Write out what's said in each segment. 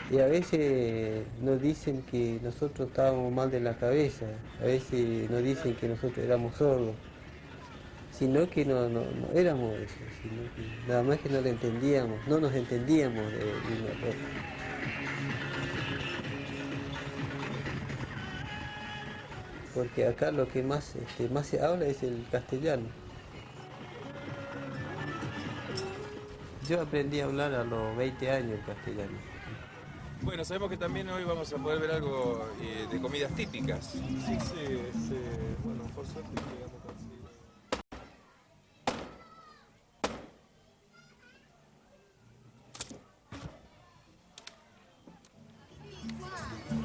Y a veces nos dicen que nosotros estábamos mal de la cabeza, a veces nos dicen que nosotros éramos sordos, sino que no éramos eso, sino que nada más que no lo entendíamos, no nos entendíamos de uno al otro. Porque acá lo que más se habla es el castellano. Yo aprendí a hablar a los 20 años el castellano. Bueno, sabemos que también hoy vamos a poder ver algo de comidas típicas. Sí, bueno, por suerte llegamos a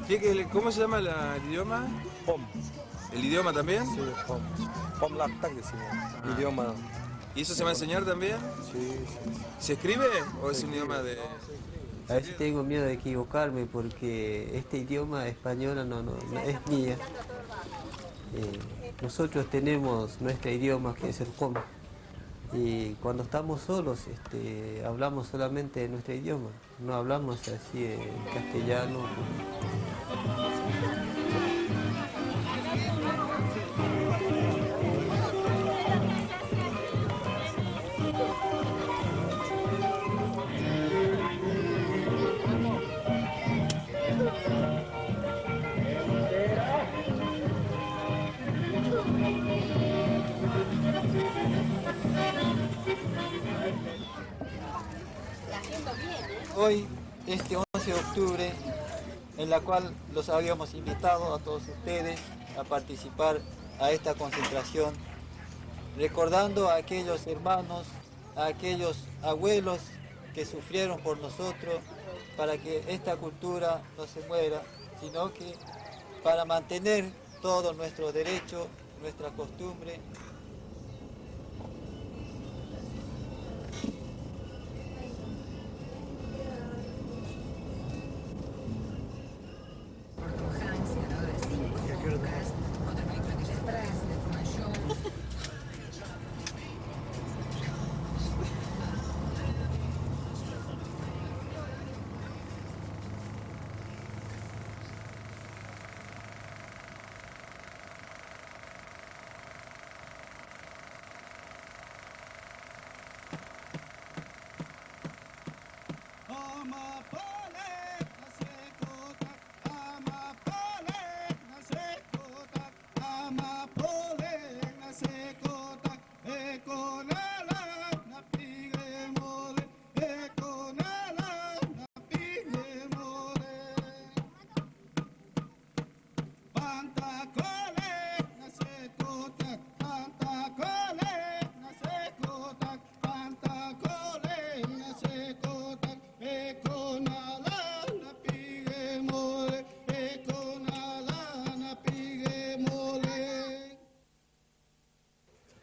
conseguir. ¿Cómo se llama el idioma? Pom. ¿El idioma también? Sí, pom. Pom laptak decimos. Idioma. ¿Y eso se va a enseñar también? Sí. ¿Se escribe o es un idioma de...? A veces tengo miedo de equivocarme porque este idioma español no es mía. Nosotros tenemos nuestro idioma que es el com. Y cuando estamos solos hablamos solamente de nuestro idioma. No hablamos así en castellano. Hoy, este 11 de octubre, en la cual los habíamos invitado a todos ustedes a participar a esta concentración, recordando a aquellos hermanos, a aquellos abuelos que sufrieron por nosotros para que esta cultura no se muera, sino que para mantener todos nuestros derechos, nuestra costumbre.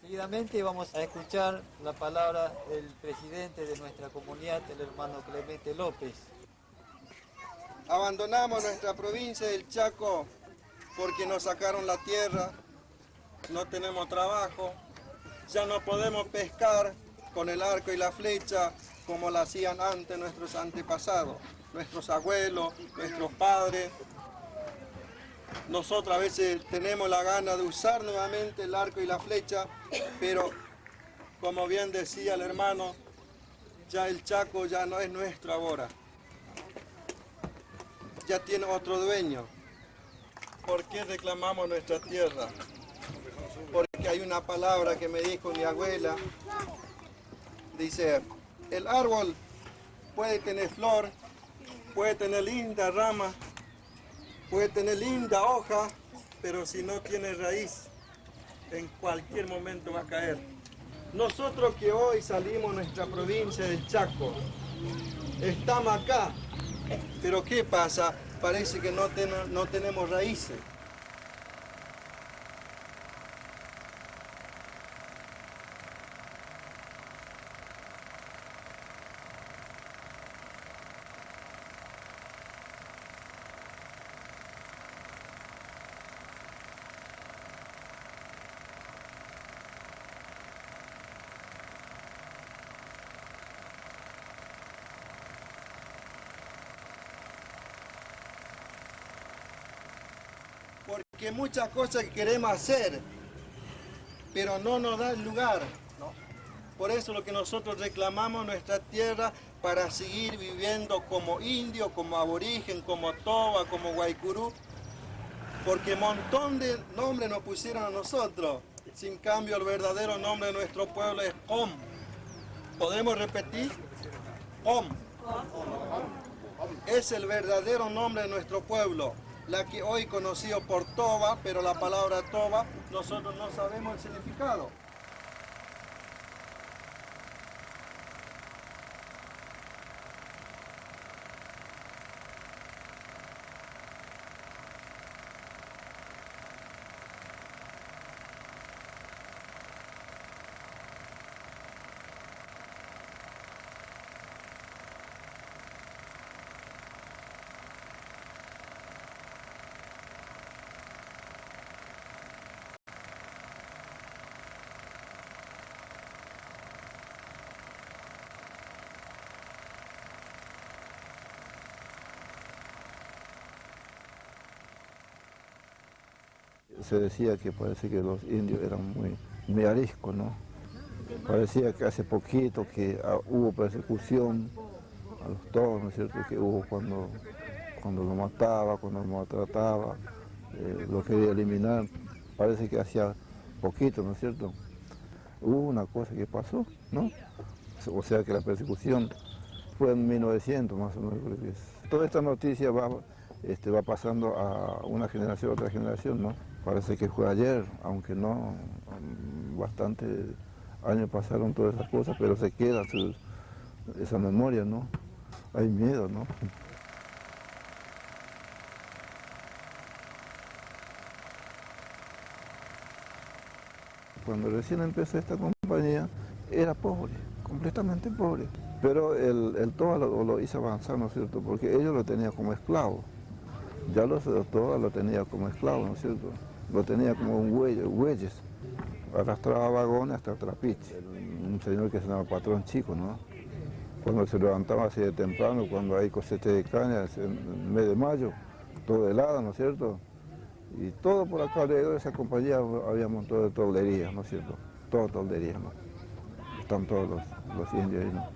Seguidamente vamos a escuchar la palabra del presidente de nuestra comunidad, el hermano Clemente López. Abandonamos nuestra provincia del Chaco porque nos sacaron la tierra, no tenemos trabajo, ya no podemos pescar con el arco y la flecha como lo hacían antes nuestros antepasados, nuestros abuelos, nuestros padres. Nosotros a veces tenemos la gana de usar nuevamente el arco y la flecha, pero como bien decía el hermano, ya el Chaco ya no es nuestro ahora. Ya tiene otro dueño. ¿Por qué reclamamos nuestra tierra? Porque hay una palabra que me dijo mi abuela. Dice, el árbol puede tener flor, puede tener linda rama, puede tener linda hoja, pero si no tiene raíz, en cualquier momento va a caer. Nosotros que hoy salimos de nuestra provincia del Chaco, estamos acá, pero ¿qué pasa? Parece que no tenemos raíces. porque muchas cosas que queremos hacer, pero no nos da el lugar. Por eso lo que nosotros reclamamos nuestra tierra para seguir viviendo como indio, como aborigen, como toba, como guaycurú, porque un montón de nombres nos pusieron a nosotros. Sin cambio, el verdadero nombre de nuestro pueblo es Om. ¿Podemos repetir? Om. Es el verdadero nombre de nuestro pueblo, la que hoy conocido por Toba, pero la palabra Toba nosotros no sabemos el significado. Se decía que parece que los indios eran muy ariscos, ¿no? Parecía que hace poquito que hubo persecución a los toros, ¿no es cierto? Que hubo cuando lo mataba, cuando lo maltrataba, lo quería eliminar. Parece que hacía poquito, ¿no es cierto? Hubo una cosa que pasó, ¿no? O sea que la persecución fue en 1900 más o menos, creo que es. Toda esta noticia va pasando a una generación a otra generación, ¿no? Parece que fue ayer, aunque no, bastantes años pasaron todas esas cosas, pero se queda esa memoria, ¿no? Hay miedo, ¿no? Cuando recién empezó esta compañía, era pobre, completamente pobre. Pero el Toba lo hizo avanzar, ¿no es cierto? Porque ellos lo tenían como esclavo. Ya los Toba lo tenía como esclavo, ¿no es cierto? Lo tenía como un bueyes. Arrastraba vagones hasta el Trapiche. Un señor que se llamaba Patrón Chico, ¿no? Cuando se levantaba así de temprano, cuando hay cosecha de caña, en el mes de mayo, todo helado, ¿no es cierto? Y todo por acá alrededor de esa compañía había un montón de tolderías, ¿no es cierto? Todo tolderías, ¿no? Están todos los indios ahí, ¿no?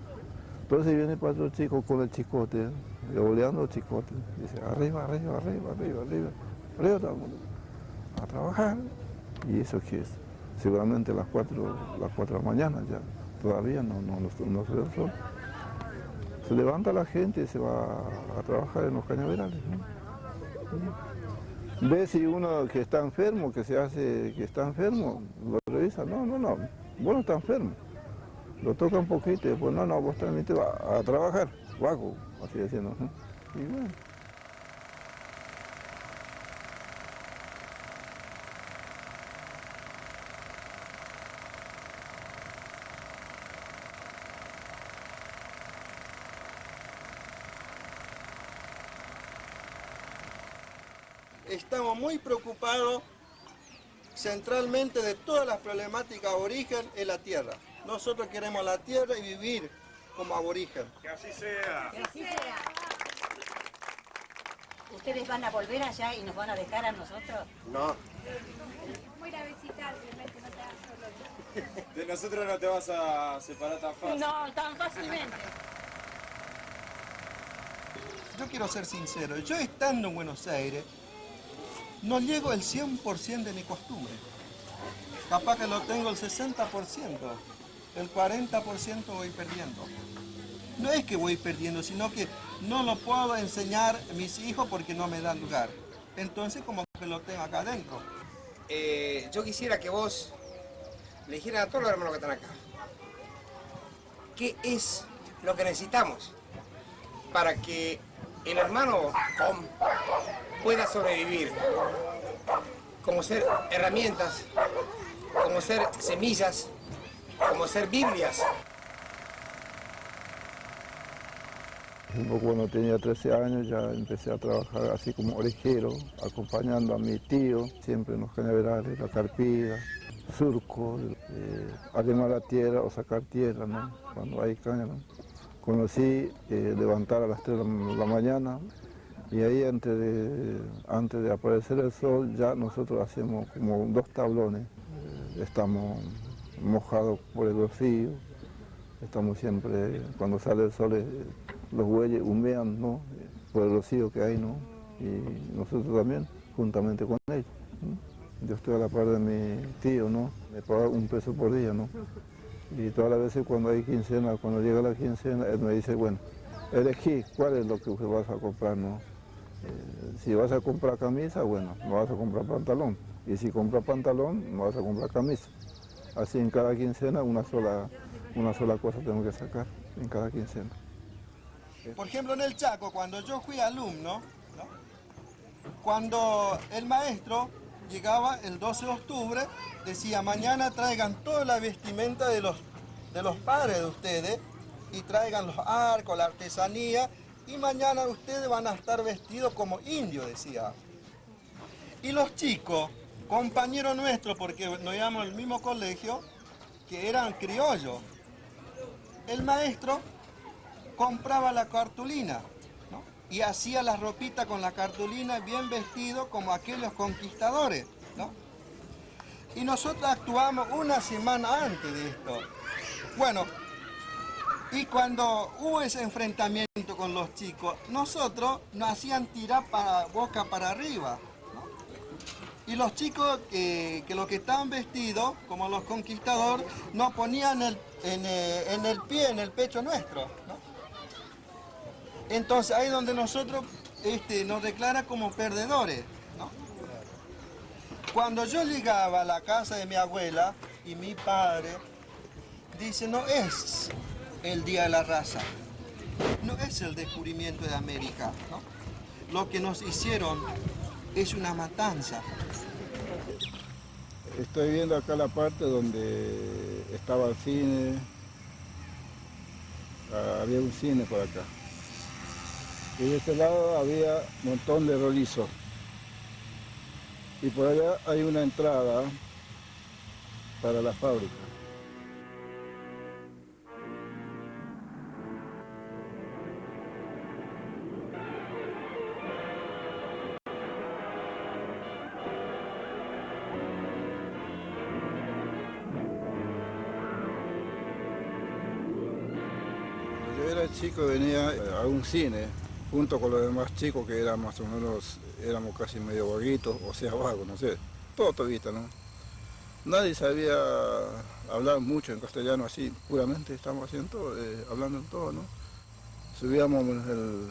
Entonces viene el Patrón Chico con el chicote, oleando el chicote, dice arriba, arriba, arriba, arriba, arriba, arriba todo el mundo, a trabajar. ¿Y eso qué es? Seguramente las 4 de la mañana ya, todavía no se ve el sol. Se levanta la gente y se va a trabajar en los cañaverales, ¿no? Ve si uno que está enfermo, que está enfermo, lo revisa, no, vos no estás enfermo. Lo toca un poquito y después, no, vos también te vas a trabajar, vago, así diciendo, ¿no? Y bueno. Estamos muy preocupados centralmente de todas las problemáticas aborigen en la tierra. Nosotros queremos la tierra y vivir como aborigen. Que así sea. Que así sea. ¿Ustedes van a volver allá y nos van a dejar a nosotros? No. Voy a ir a visitar, realmente no te vas solo. De nosotros no te vas a separar tan fácil. No, tan fácilmente. Yo quiero ser sincero, yo estando en Buenos Aires, no llego el 100% de mi costumbre. Capaz que lo tengo el 60%, el 40% voy perdiendo. No es que voy perdiendo, sino que no lo puedo enseñar a mis hijos porque no me dan lugar. Entonces como que lo tengo acá adentro. Yo quisiera que vos le dijeras a todos los hermanos que están acá qué es lo que necesitamos para que el hermano pueda sobrevivir, como ser herramientas, como ser semillas, como ser Biblias. Cuando tenía 13 años ya empecé a trabajar así como orejero, acompañando a mi tío, siempre en los cañaverales, la carpida, surco, arrimar la tierra o sacar tierra, ¿no? Cuando hay caña, ¿no? Conocí levantar a las 3 de la mañana, Y ahí antes de aparecer el sol ya nosotros hacemos como 2 tablones. Estamos mojados por el rocío, estamos siempre, cuando sale el sol los bueyes humean, ¿no? Por el rocío que hay, ¿no? Y nosotros también, juntamente con ellos, ¿no? Yo estoy a la par de mi tío, ¿no? Me paga 1 peso por día, ¿no? Y todas las veces cuando hay quincena, cuando llega la quincena, él me dice, bueno, elegí cuál es lo que usted vas a comprar, ¿no? Si vas a comprar camisa, bueno, no vas a comprar pantalón. Y si compras pantalón, no vas a comprar camisa. Así en cada quincena una sola cosa tengo que sacar, en cada quincena. Por ejemplo, en el Chaco, cuando yo fui alumno, ¿no? Cuando el maestro llegaba el 12 de octubre, decía, mañana traigan toda la vestimenta de los padres de ustedes y traigan los arcos, la artesanía, y mañana ustedes van a estar vestidos como indios, decía. Y los chicos, compañeros nuestros, porque nos íbamos al mismo colegio, que eran criollos, el maestro compraba la cartulina, ¿no? Y hacía la ropita con la cartulina bien vestido como aquellos conquistadores, ¿no? Y nosotros actuamos una semana antes de esto. Bueno, y cuando hubo ese enfrentamiento con los chicos, nosotros nos hacían tirar boca para arriba, ¿no? Y los chicos que los que estaban vestidos, como los conquistadores, nos ponían en el pie, en el pecho nuestro, ¿no? Entonces ahí es donde nosotros nos declara como perdedores, ¿no? Cuando yo llegaba a la casa de mi abuela y mi padre, dice, no es el Día de la Raza, no es el descubrimiento de América, ¿no? Lo que nos hicieron es una matanza. Estoy viendo acá la parte donde estaba el cine, había un cine por acá. Y de este lado había un montón de rolizos. Y por allá hay una entrada para la fábrica. Yo era chico, venía a un cine, junto con los demás chicos que eran más o menos, éramos casi medio vaguitos, o sea, vagos, no sé, todo todavía, ¿no? Nadie sabía hablar mucho en castellano así, puramente estábamos haciendo, hablando en todo, ¿no? Subíamos en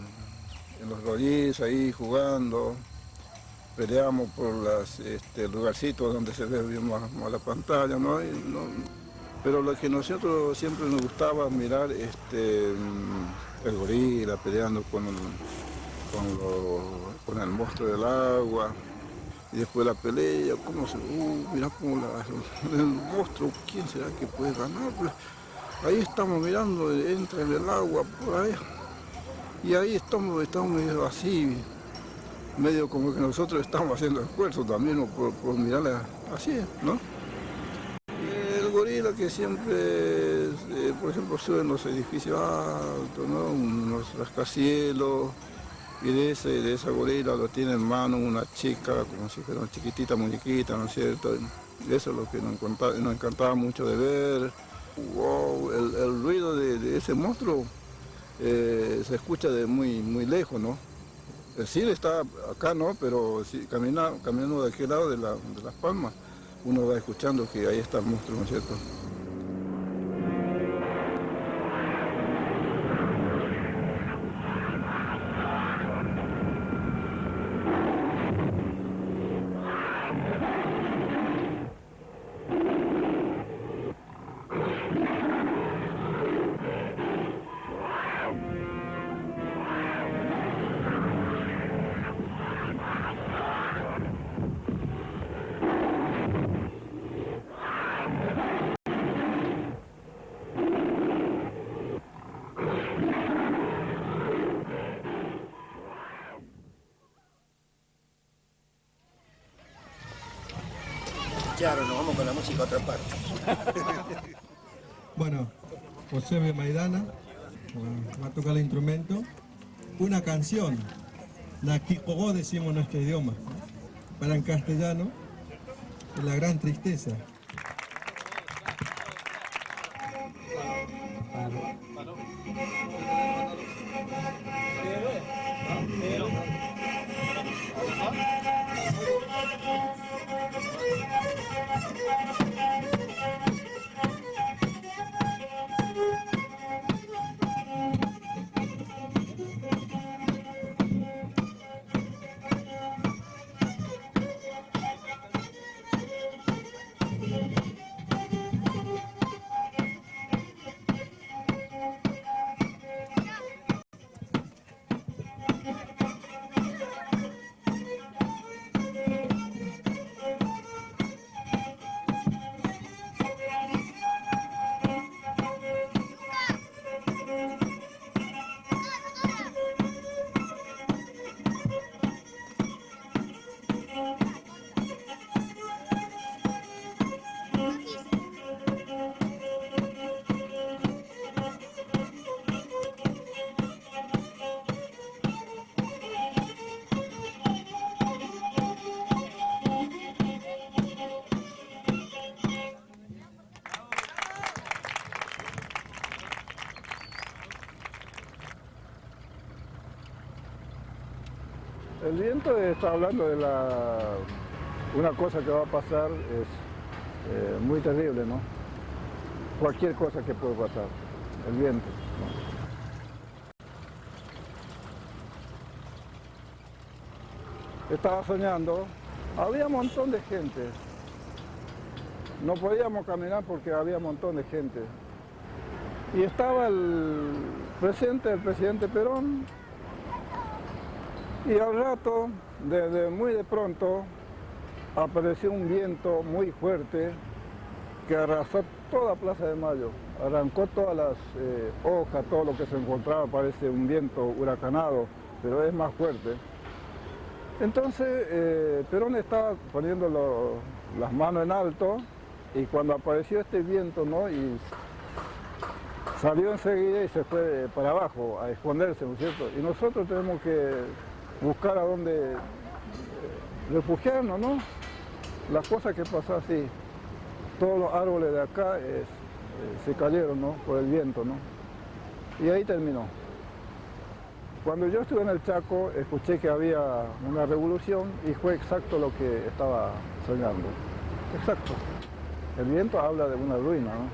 los rollizos ahí jugando, peleábamos por los lugarcitos donde se ve bien más la pantalla, ¿no? Pero lo que nosotros siempre nos gustaba mirar, el gorila peleando con el monstruo del agua, y después la pelea, mirá cómo el monstruo, ¿quién será que puede ganar? Pues ahí estamos mirando, entra en el agua por ahí, y ahí estamos medio así, medio como que nosotros estamos haciendo esfuerzo también, ¿no? por mirarla así, ¿no? El gorila que siempre, por ejemplo, sube en los edificios altos, ¿no? Unos rascacielos, y de esa gorila lo tiene en mano una chica, como si fuera una chiquitita muñequita, ¿no es cierto? Y eso es lo que nos encantaba mucho de ver. Wow, el ruido de ese monstruo se escucha de muy lejos, ¿no? El cine está acá, ¿no? Pero si caminando de aquel lado de Las Palmas, uno va escuchando que ahí está el monstruo, ¿no es cierto? Claro, nos vamos con la música a otra parte. Bueno, José B. Maidana va a tocar el instrumento. Una canción la Kikogó decimos en nuestro idioma. Para en castellano, es la gran tristeza. El viento está hablando de una cosa que va a pasar, es muy terrible, ¿no? Cualquier cosa que puede pasar, el viento, ¿no? Estaba soñando, había un montón de gente, no podíamos caminar porque había un montón de gente. Y estaba el presidente Perón, y al rato, muy de pronto, apareció un viento muy fuerte que arrasó toda Plaza de Mayo, arrancó todas las hojas, todo lo que se encontraba, parece un viento huracanado, pero es más fuerte. Entonces Perón estaba poniendo las manos en alto y cuando apareció este viento, ¿no? Y salió enseguida y se fue para abajo a esconderse, ¿no es cierto? Y nosotros tenemos que buscar a dónde refugiarnos, ¿no? Las cosas que pasó así, todos los árboles de acá se cayeron, ¿no? Por el viento, ¿no? Y ahí terminó. Cuando yo estuve en el Chaco, escuché que había una revolución y fue exacto lo que estaba soñando. Exacto. El viento habla de una ruina, ¿no?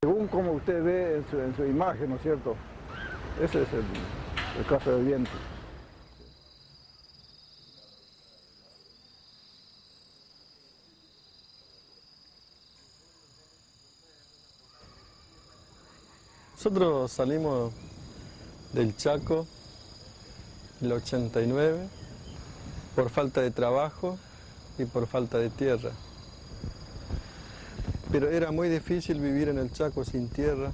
Según como usted ve en su imagen, ¿no es cierto? Ese es el caso del viento. Nosotros salimos del Chaco en el 89 por falta de trabajo y por falta de tierra. Pero era muy difícil vivir en el Chaco sin tierra.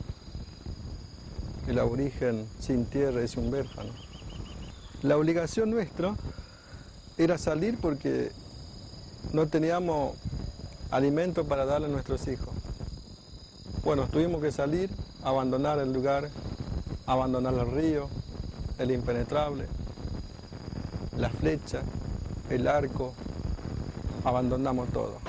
El aborigen sin tierra es un huérfano. La obligación nuestra era salir porque no teníamos alimento para darle a nuestros hijos. Bueno, tuvimos que salir, abandonar el lugar, abandonar el río, el impenetrable, la flecha, el arco, abandonamos todo.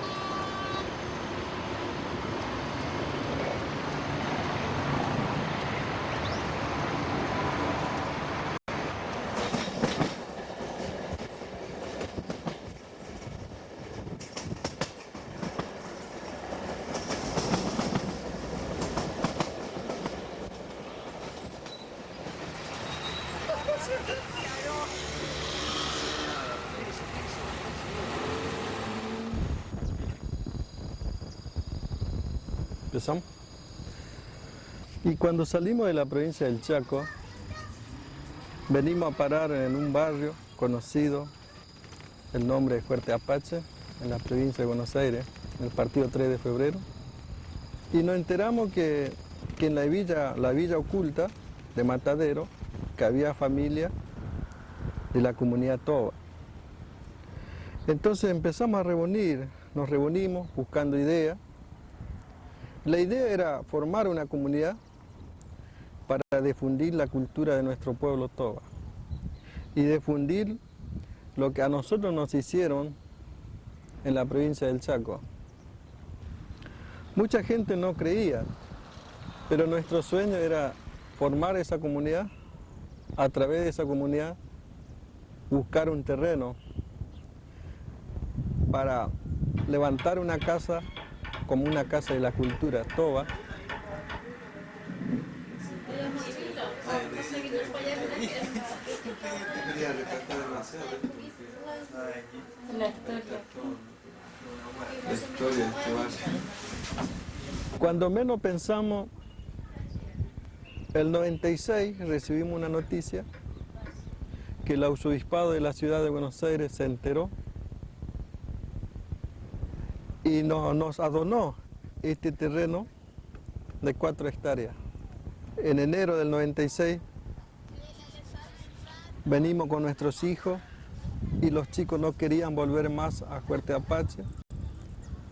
¿Empezamos? Y cuando salimos de la provincia del Chaco, venimos a parar en un barrio conocido, el nombre es Fuerte Apache, en la provincia de Buenos Aires, en el partido 3 de febrero, y nos enteramos que en la villa oculta de Matadero, que había familia de la comunidad Toba. Entonces empezamos a nos reunimos buscando ideas. La idea era formar una comunidad para difundir la cultura de nuestro pueblo Toba. y difundir lo que a nosotros nos hicieron en la provincia del Chaco. Mucha gente no creía, pero nuestro sueño era formar esa comunidad, a través de esa comunidad buscar un terreno para levantar una casa como una casa de la cultura toba. Cuando menos pensamos, el 96 recibimos una noticia que el arzobispado de la ciudad de Buenos Aires se enteró y nos adonó este terreno de 4 hectáreas. En enero del 96 venimos con nuestros hijos y los chicos no querían volver más a Fuerte Apache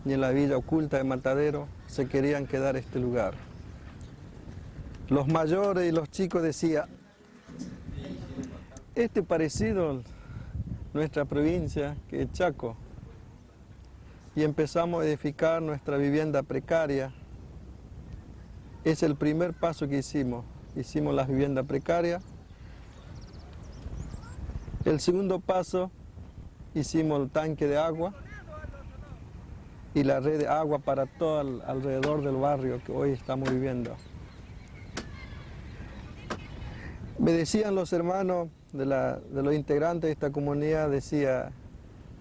ni en la villa oculta de Matadero, se querían quedar en este lugar. Los mayores y los chicos decían, este parecido a nuestra provincia, que es Chaco, y empezamos a edificar nuestra vivienda precaria. Es el primer paso que hicimos. Hicimos las viviendas precarias. El segundo paso, hicimos el tanque de agua y la red de agua para todo alrededor del barrio que hoy estamos viviendo. Me decían los hermanos de los integrantes de esta comunidad, decía,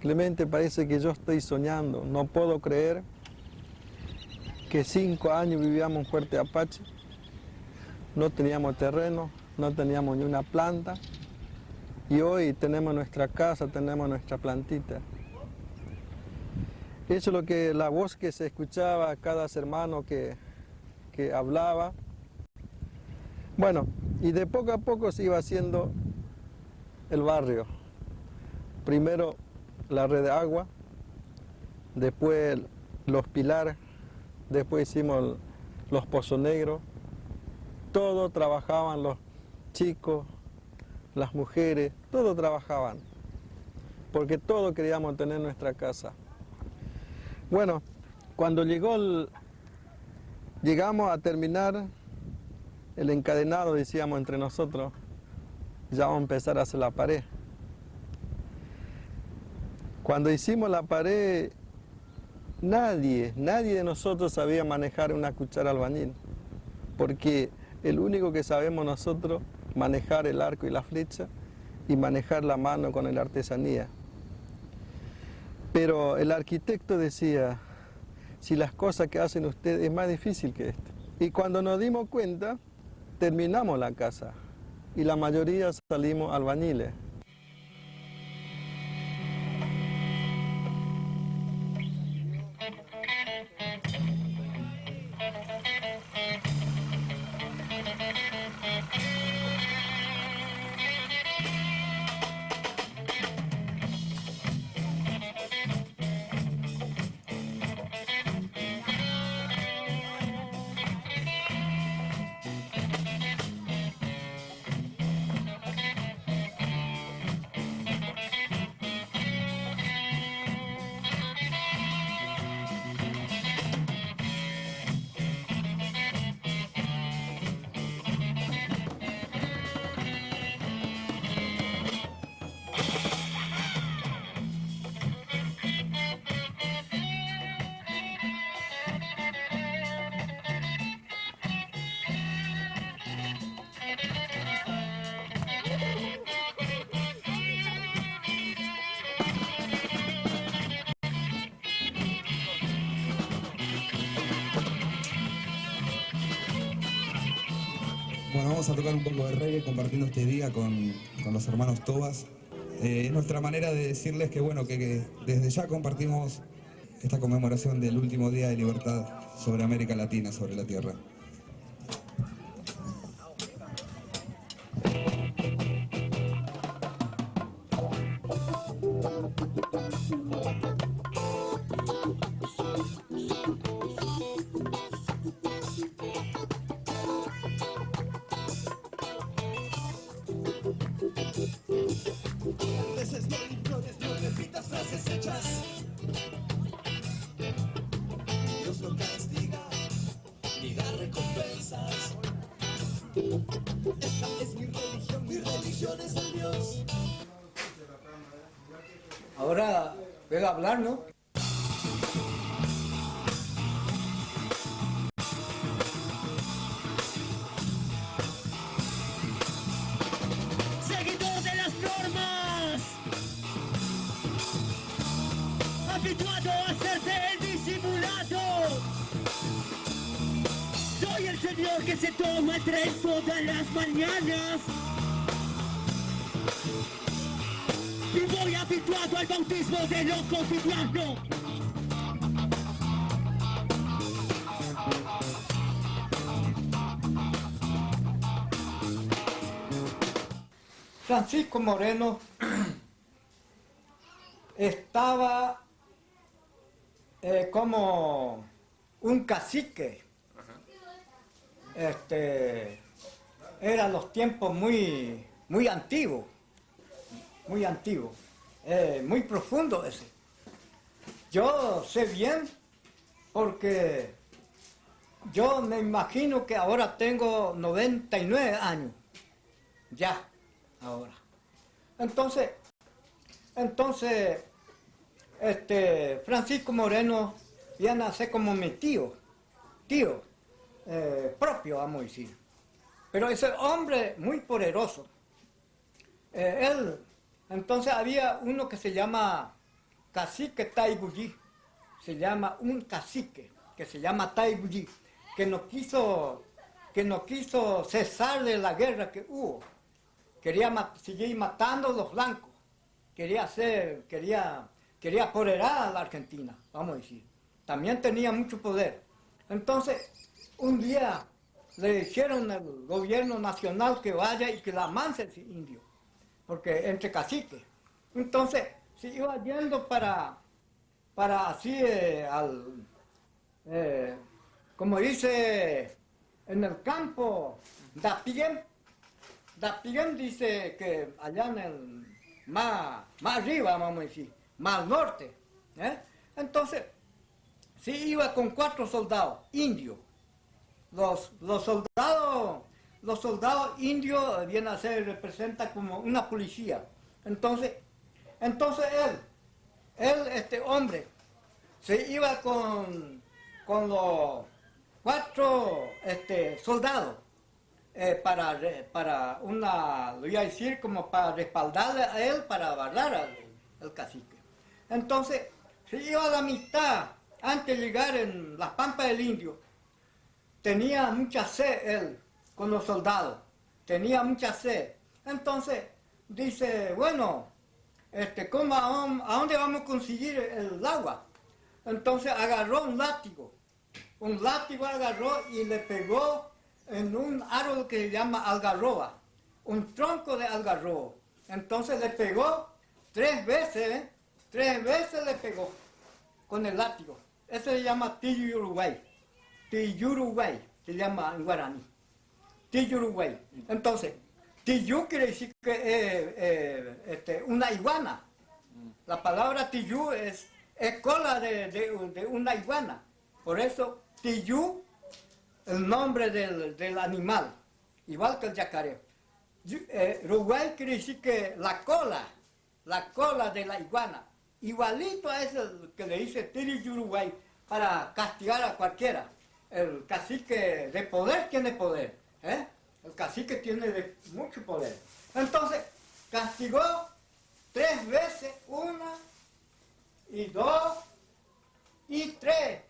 Clemente, parece que yo estoy soñando, no puedo creer que 5 años vivíamos en Fuerte Apache, no teníamos terreno, no teníamos ni una planta, y hoy tenemos nuestra casa, tenemos nuestra plantita. Eso es lo que la voz que se escuchaba a cada hermano que hablaba. Bueno, y de poco a poco se iba haciendo el barrio. Primero la red de agua, después los pilares, después hicimos los pozos negros. Todos trabajaban, los chicos, las mujeres, todos trabajaban, porque todos queríamos tener nuestra casa. Bueno, cuando llegamos a terminar el encadenado, decíamos entre nosotros, ya vamos a empezar a hacer la pared. Cuando hicimos la pared, nadie de nosotros sabía manejar una cuchara albañil, porque el único que sabemos nosotros manejar el arco y la flecha y manejar la mano con la artesanía. Pero el arquitecto decía, si las cosas que hacen ustedes es más difícil que esto. Y cuando nos dimos cuenta, terminamos la casa y la mayoría salimos albañiles. Bueno, vamos a tocar un poco de reggae compartiendo este día con los hermanos Tobas. Es nuestra manera de decirles que, bueno, que desde ya compartimos esta conmemoración del último día de libertad sobre América Latina, sobre la tierra. A veces no ignores, no repitas frases hechas. Dios no castiga ni da recompensas. Esta es mi religión es el Dios. Ahora puedo hablar, ¿no? Seguidor de las normas, habituado a ser del disimulado. Soy el señor que se toma el tren todas las mañanas. Y voy habituado al bautismo de lo cotidiano. Francisco Moreno estaba como un cacique. Eran los tiempos muy antiguos. Muy antiguo, muy profundo ese. Yo sé bien porque yo me imagino que ahora tengo 99 años, ya, ahora. Entonces, Francisco Moreno viene a ser como mi tío propio, vamos a decir. Pero ese hombre muy poderoso. Entonces había uno que se llama cacique Taibuyí, se llama un cacique que se llama Taibuyí, que no quiso cesar de la guerra que hubo, quería seguir matando a los blancos, quería apoderar a la Argentina, vamos a decir, también tenía mucho poder. Entonces un día le dijeron al gobierno nacional que vaya y que la amance ese indio, porque entre caciques. Entonces se iba yendo para así como dice en el campo, Dapien dice que allá en el más arriba, vamos a decir, más al norte. Entonces se iba con 4 soldados indios. Los soldados indios vienen a ser, representa como una policía. Entonces este hombre, se iba con los 4 soldados para lo voy a decir, como para respaldarle a él, para agarrar al cacique. Entonces se iba a la mitad, antes de llegar en las Pampas del Indio. Tenía mucha sed él, con los soldados, tenía mucha sed. Entonces dice, bueno, ¿a dónde vamos a conseguir el agua? Entonces agarró un látigo agarró y le pegó en un árbol que se llama algarroba, un tronco de algarrobo. Entonces le pegó 3 veces, 3 veces le pegó con el látigo. Eso se llama Tiyuruguay. Tiyuruguay se llama en guaraní. Tiyuruguay. Entonces, Tiyú quiere decir que una iguana. La palabra Tiyú es cola de una iguana. Por eso, Tiyú, el nombre del animal, igual que el yacaré. Uruguay quiere decir que la cola de la iguana. Igualito a eso que le dice Tiyuruguay para castigar a cualquiera. El cacique de poder tiene poder, el cacique tiene mucho poder. Entonces, castigó 3 veces, 1, y 2, y 3.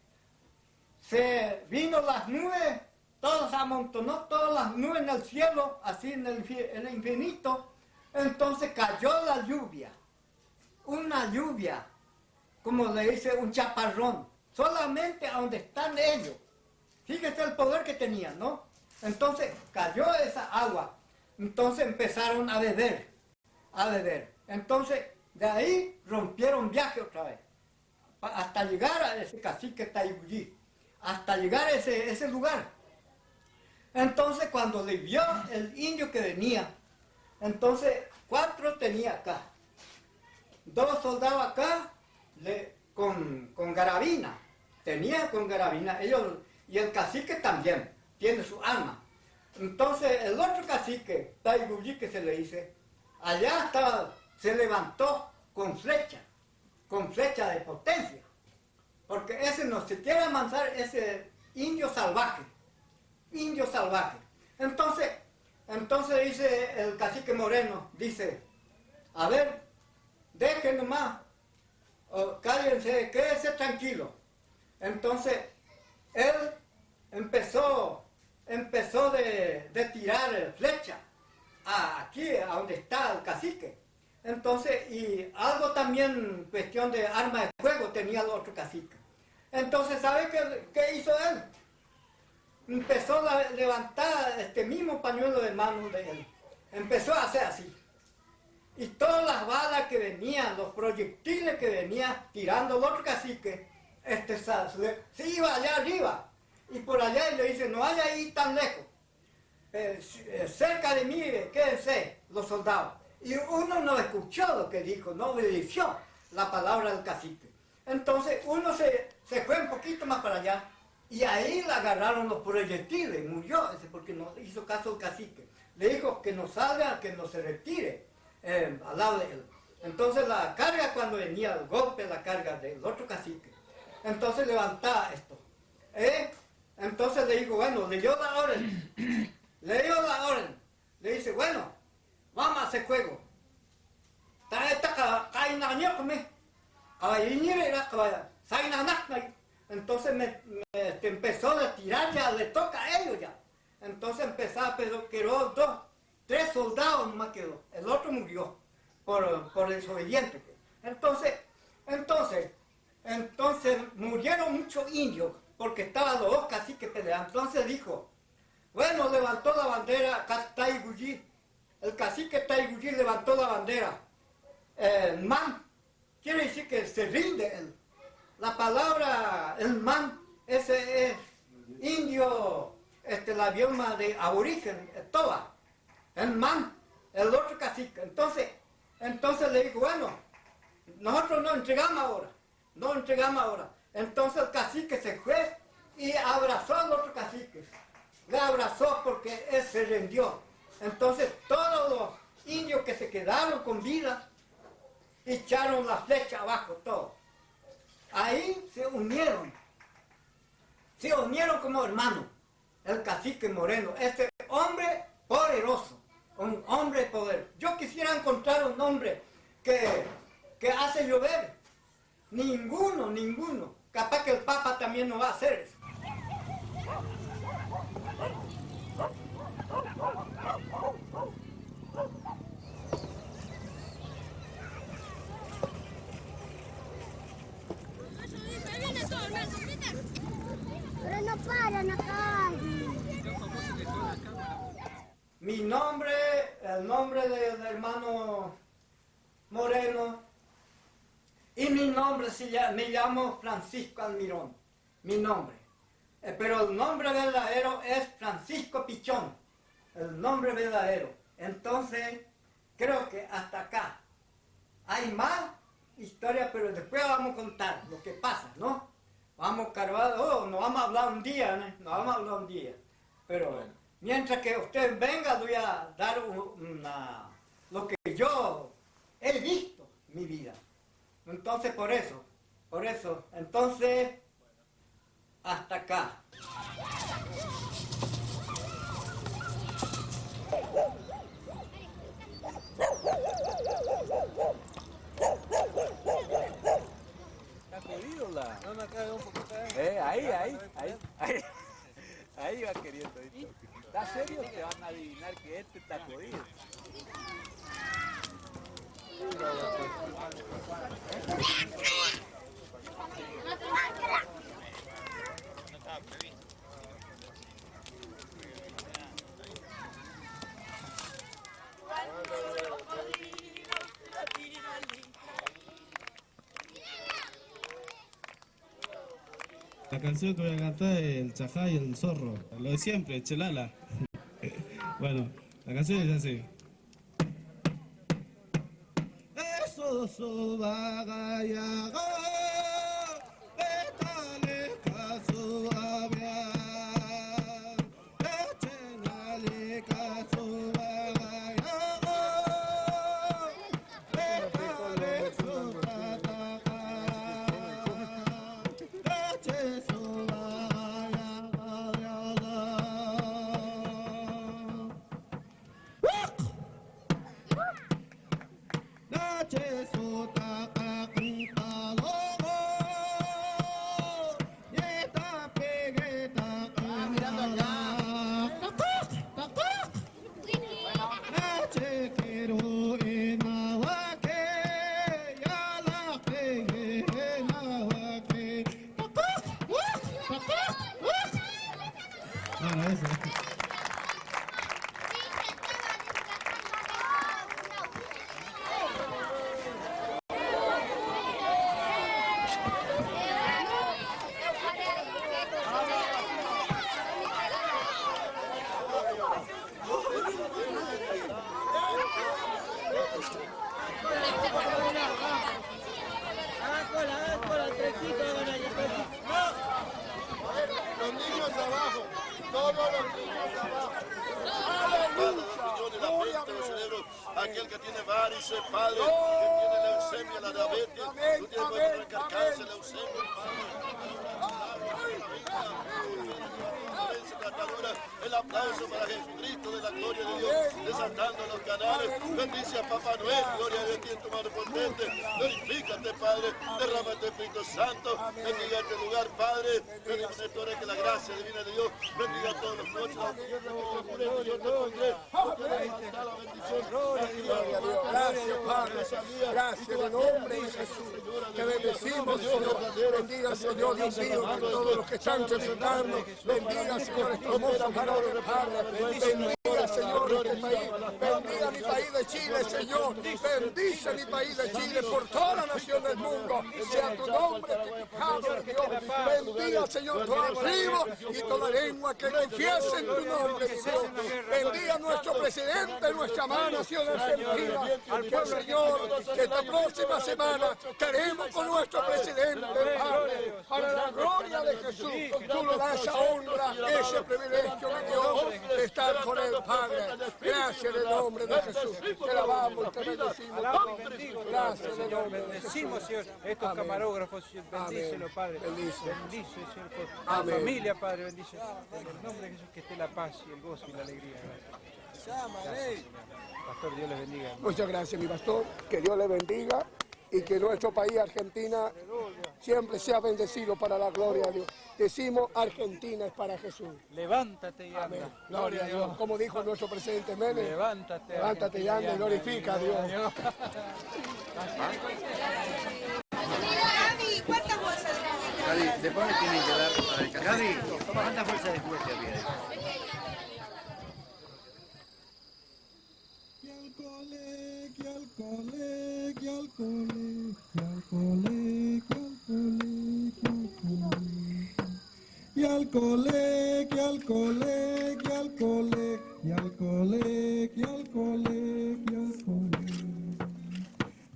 Se vino las nubes, todo se amontonó, todas las nubes en el cielo, así en el infinito. Entonces cayó la lluvia, una lluvia, como le dice un chaparrón, solamente a donde están ellos. Fíjese el poder que tenían, ¿no? Entonces cayó esa agua, entonces empezaron a beber. Entonces de ahí rompieron viaje otra vez, hasta llegar a ese cacique Taibuyí, hasta llegar a ese lugar. Entonces cuando le vio el indio que venía, Entonces, 4 tenía acá. 2 soldados acá con garabina. Tenía con garabina. Ellos, y el cacique también tiene su arma. Entonces, el otro cacique, Taigullí que se le dice, allá estaba, se levantó con flecha de potencia. Porque ese no se quiere amansar, ese indio salvaje. Entonces dice el cacique Moreno, dice, a ver, dejen nomás, cállense, quédense tranquilo. Entonces, él empezó de tirar flecha aquí, a donde está el cacique. Entonces, y algo también, cuestión de arma de fuego, tenía el otro cacique. Entonces, ¿sabe qué hizo él? Empezó a levantar este mismo pañuelo de mano de él. Empezó a hacer así. Y todas las balas que venían, los proyectiles que venían tirando el otro cacique, se iba allá arriba. Y por allá y le dice, no vaya ahí tan lejos. Cerca de mí, quédense los soldados. Y uno no escuchó lo que dijo, no obedeció la palabra del cacique. Entonces uno se fue un poquito más para allá. Y ahí le agarraron los proyectiles, murió ese porque no hizo caso el cacique. Le dijo que no salga, que no se retire al lado de él. Entonces la carga, cuando venía el golpe, la carga del otro cacique, entonces levantaba esto. Entonces le dijo, bueno, le dio la orden. Le dice, bueno, vamos a hacer juego. Entonces empezó a tirar, ya le toca a ellos ya. Entonces empezaba, pero quedó 3 soldados nomás quedó. El otro murió por desobediente. Entonces murieron muchos indios porque estaban los 2 caciques peleando. Entonces dijo, bueno, levantó la bandera Taigullí. El cacique Taigullí levantó la bandera. El man quiere decir que se rinde él. La palabra, el man, ese es indio, la bioma de aborigen, toba. El man, el otro cacique. Entonces le dijo, bueno, nosotros no entregamos ahora. Entonces el cacique se fue y abrazó al otro cacique. Le abrazó porque él se rindió. Entonces todos los indios que se quedaron con vida echaron la flecha abajo, todo. Ahí se unieron como hermanos, el cacique Moreno, este hombre poderoso, un hombre de poder. Yo quisiera encontrar un hombre que hace llover. Ninguno. Capaz que el Papa también no va a hacer eso. Pero no paran acá. Mi nombre, el nombre del hermano Moreno, y mi nombre me llamo Francisco Almirón, mi nombre. Pero el nombre verdadero es Francisco Pichón, el nombre verdadero. Entonces, creo que hasta acá. Hay más historia, pero después vamos a contar lo que pasa, ¿no? Vamos a cargar, no vamos a hablar un día, ¿no? No vamos a hablar un día. Pero mientras que usted venga, voy a dar lo que yo he visto en mi vida. Entonces, por eso, entonces, hasta acá. ¿Está jodido la? No, me cae un poquito. Ahí va queriendo esto. ¿Está serio que van a adivinar que este está jodido? La canción que voy a cantar es El Chajá y el Zorro, lo de siempre, Chelala. Bueno, la canción es así. Los niños abajo, todos los niños abajo. Aquel que tiene varices, Padre, que tiene leucemia, la diabetes, tú tienes que arrancar cáncer, leucemia, el aplauso para Jesucristo de la gloria de Dios, desatando los canales. Bendice a Papá Noel, gloria a Dios en tu mano potente. Glorifícate, Padre, derrama tu Espíritu Santo, bendiga este lugar, Padre. Bendiga que la gracia divina de Dios bendiga a todos los noches. Gloria a Dios, gracias, Padre, gracias en el nombre de Jesús. Te bendecimos, Señor. Bendiga, Señor, Dios mío, a todos los que están celebrando. Bendiga, Señor, estos hermosos varones, Padre. Bendiga, Señor, este país. Bendiga mi país de Chile, Señor. Bendice mi país de Chile por toda la nación del mundo. Sea tu nombre glorificado, Dios. Bendiga, Señor, toda tribu y toda lengua que confiese en tu nombre, Dios. Bendiga a nuestro presidente, nuestra amada nación argentina. Que, Señor, que esta próxima semana estaremos con nuestro presidente, Padre, para la gloria de Jesús. Tú nos das esa honra, ese privilegio de Dios de estar con él, Padre. Gracias en el nombre de Jesús. Te alabamos y te bendecimos. Gracias en el nombre de Jesús. Bendecimos, Señor, estos camarógrafos, Señor, bendícelo, Padre. Bendice, Señor, por la familia, Padre, bendice. En el nombre de Jesús, que esté la paz y el gozo y la alegría. Gracias, Pastor, Dios les bendiga. Muchas gracias, mi pastor. Que Dios le bendiga y que nuestro país, Argentina, siempre sea bendecido para la gloria de Dios. Decimos, Argentina es para Jesús. Levántate y anda. Gloria a Dios. Como dijo nuestro presidente Menem. Levántate y anda y glorifica a Dios. ¿Cuántas bolsas de juguete? Gaby, después me tienen que dar para el café. Gaby, ¿cuántas bolsas de juguete había? Y al colegio, al colegio, al colegio, y al colegio, al colegio, al colegio.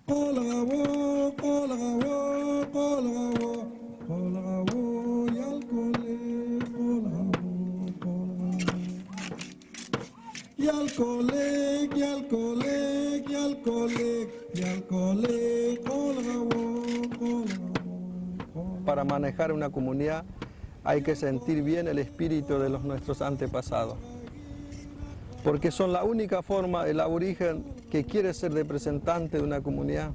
Colabó, colabó, colabó, colabó, y al colegio, colabó, colabó. Y al colegio, al colegio, al colegio, y al colegio, colabó, colabó. Para manejar una comunidad hay que sentir bien el espíritu de nuestros antepasados, porque son la única forma, el aborigen que quiere ser representante de una comunidad,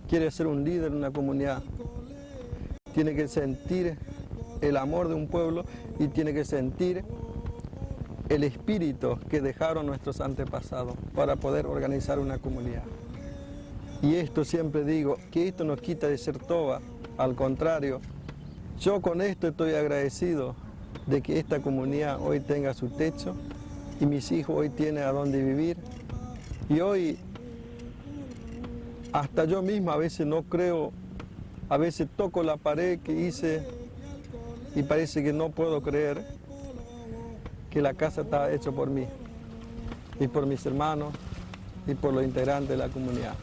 quiere ser un líder de una comunidad, tiene que sentir el amor de un pueblo y tiene que sentir el espíritu que dejaron nuestros antepasados para poder organizar una comunidad. Y esto siempre digo, que esto nos quita de ser toba, al contrario. Yo con esto estoy agradecido de que esta comunidad hoy tenga su techo y mis hijos hoy tienen a dónde vivir. Y hoy, hasta yo mismo a veces no creo, a veces toco la pared que hice y parece que no puedo creer que la casa está hecha por mí y por mis hermanos y por los integrantes de la comunidad.